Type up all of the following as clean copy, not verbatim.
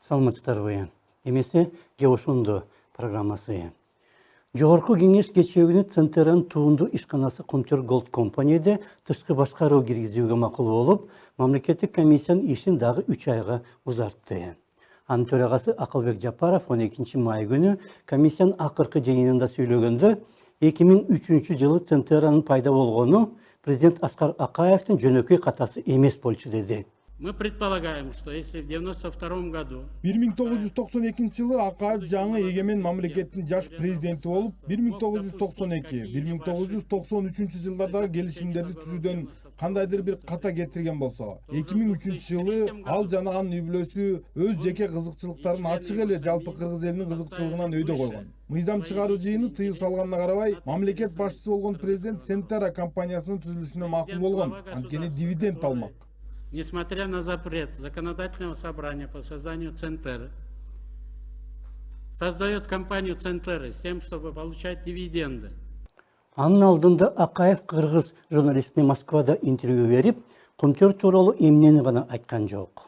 Саламатсыздарбы. Эмесе Геошунду программасы. Жогорку кеңеш кечегүнү Центрын туунду ишканасы Комтер Голд компанияда тышкы башкаруу киргизүүгө макул болуп, мамлекеттик комиссиянын ишин дагы 3 айга узартты. Анын төрагасы Акылбек Жапаров 12 май күнү комиссиянын акыркы жыйынында сүйлөгөндө 2003 жылы Центрнын пайда болгону президент Аскар Акаевдин жөнөкөй катасы эмес болчу деди. Мы предполагаем, что если в 1992 году 1992 жылы Акаев жаңы эгемен мамлекеттин жаш президенти болуп, 1992-1993 жылдардагы келишимдерди түзүүдөн кандайдыр бир ката кетирген болсо, 2003 жылы ал жана анын үй-бүлөсү өз жеке кызыкчылыктарын ачык эле жалпы кыргыз элинин кызыкчылыгынан өйдө койгон. Мыйзам чыгаруу жыйыны тыюу салганына карабай, мамлекет башчысы болгон президент Центра компаниясынын түзүлүшүнө макул болгон, анткени дивиденд алмак. Несмотря на запрет законодательного собрания по созданию Центра, создает компанию Центра с тем, чтобы получать дивиденды. Анын алдында Акаев кыргыз журналистине Москвада интервью берип, Комтер тууралуу эмнени гана айткан жок.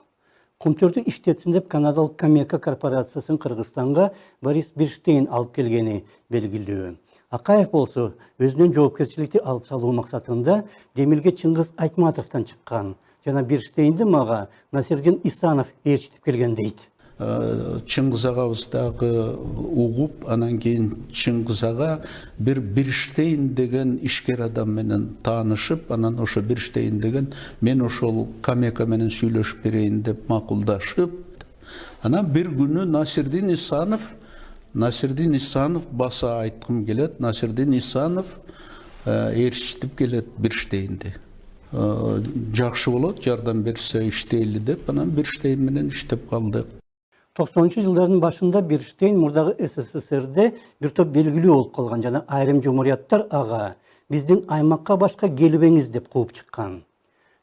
Комтерди иштетсин деп канадалык Камека корпорациясын Кыргызстанга Борис Бирштейн алып келгени белгилүү. Акаев болсо өзүнүн жоопкерчиликти алып салуу максатында Демилге Чыңгыз Айтматовдон чыккан. Жана Бирштейнди мага Насирдин Исанов ээрчитип келген дейт. Чыңгыз агабыздагы угуп, анан кийин Чыңгыз ага бир Бирштейн деген ишкер адам менен таанышып, анан ошо Бирштейн деген мен ошол Камека менен сүйлөшүп берейин деп макулдашып, анан бир күнү Насирдин Исанов баса айткым келет, Насирдин Исанов ээрчитип келет Бирштейнди. Жакшы болот, жардам берсе иштейли деп, анан Бирштейн менен иштеп калдык. 90 жылдардын башында Бирштейн мурдагы СССРде бир топ белгилүү болуп калган жана айрым жумурияттар ага биздин аймакка башка келбеңиз деп кууп чыккан.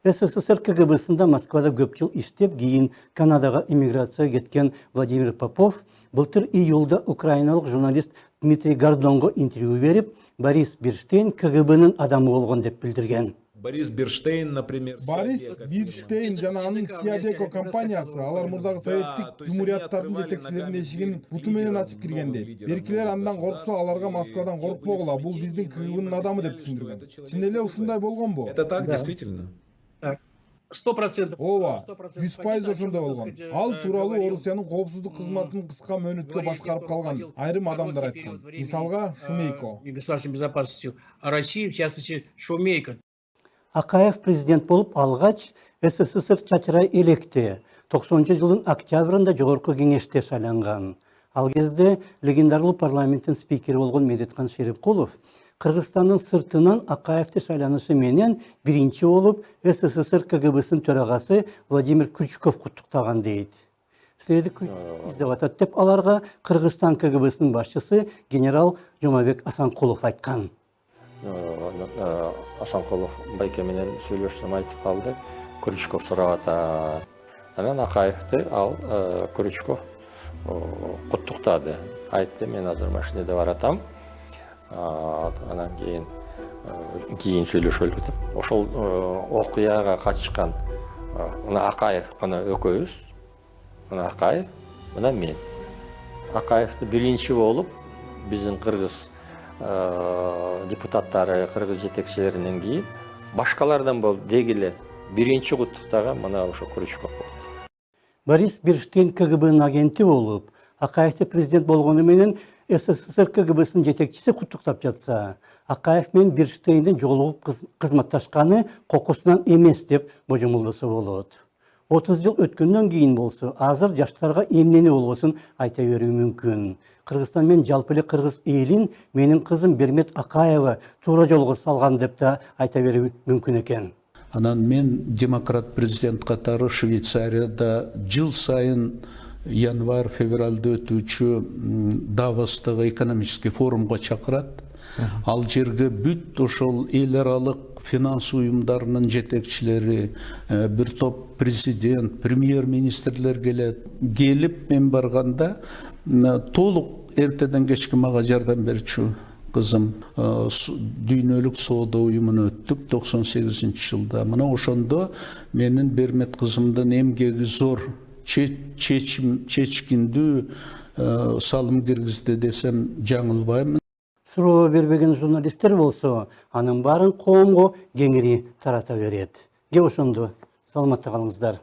СССР КГБсында Москвада көп жыл иштеп, кийин Канадага эмиграцияга кеткен Владимир Попов былтыр июлда украиналык журналист Дмитрий Гордонго интервью берип, Борис Бирштейн КГБнын адамы болгон деп билдирген. Борис Бирштейн, например, жана анын Сиадеко компаниясы, алар мурдагы советтик жумурияттардын жетекчилеринин эшигин буту менен ачып киргенди. Беркилер андан корксо, аларга Москвадан коркпогула, бул биздин КГБнын адамы деп түшүндүргөн. Чын эле ушундай болгонбу? Это так, действительно. 100%. Ооба, 100% ошондой болгон. Ал тууралуу Орусиянын коопсуздук кызматынын кыска мөөнөткө башкарып калган айрым адамдар айткан. Мисалга, Шумейко. Государственной безопасностью России, в частности, Шумейко. Акаев президент болуп алгач, СССР чачырай электи. 90 жылдын октябрында жогорку кеңеште шайланган. Ал кезде легендарлуу парламенттин спикери болгон Медеткан Шерепкулов Кыргызстандын сыртынан Акаевди шайланышы менен биринчи болуп СССР КГБсынын төрагасы Владимир Крючков куттуктаган дейт. Силерди издеп атат деп аларга Кыргызстан КГБсынын башчысы генерал Жомабек Асанкулов айткан. Асанкулов байке менен сүйлөшсөм айтып калды, Крючков сурап атат. Анан Акаевди ал Крючков куттуктады. Айтты, мен азыр машинеде баратам. Анан кийин сүйлөшөлү деп. Ошол окуяга катышкан Акаев мына экөөбүз, мына Акаев, мына мен. Акаевди биринчи болуп биздин кыргыз депутаттары, кыргыз жетекчилеринен кийин башкалардан болуп дегиле биринчи куттуктаган мына ошо Крючков болду. Борис Бирштейн КГБнын агенти болуп, Акаевди президент болгону менен СССР КГБсынын жетекчиси куттуктап жатса, Акаев менен Бирштейндин жолугуп кызматташканы кокусунан эмес деп божомолдосо болот. 30 жыл өткөндөн кийин болсо, азыр жаштарга эмнени болгосун айта берүү мүмкүн. Кыргызстан менен жалпы эле кыргыз элин менин кызым Бермет Акаева туура жолго салган деп да айта берүү мүмкүн экен. Анан мен демократ президент катары Швейцарияда жыл сайын январь-февралда өтүүчү Давостагы экономический форумга чакырат. Ал жерге бүт ошол эл аралык финанс уюмдарынын жетекчилери, бир топ президент, премьер-министрлер келип мен барганда толук эртеден кечке мага жардам берчү кызым дүйнөлүк соода уюмуна өттүк 98 жылда. Мына ошондо менин Бермет кызымдын эмгеги зор. чечкиндүү салым киргизди десем жаңылбаймын. Суроо бербеген журналисттер болсо, анын баарын коомго кеңири тарата берет. Ге ошондо саламатта калыңыздар.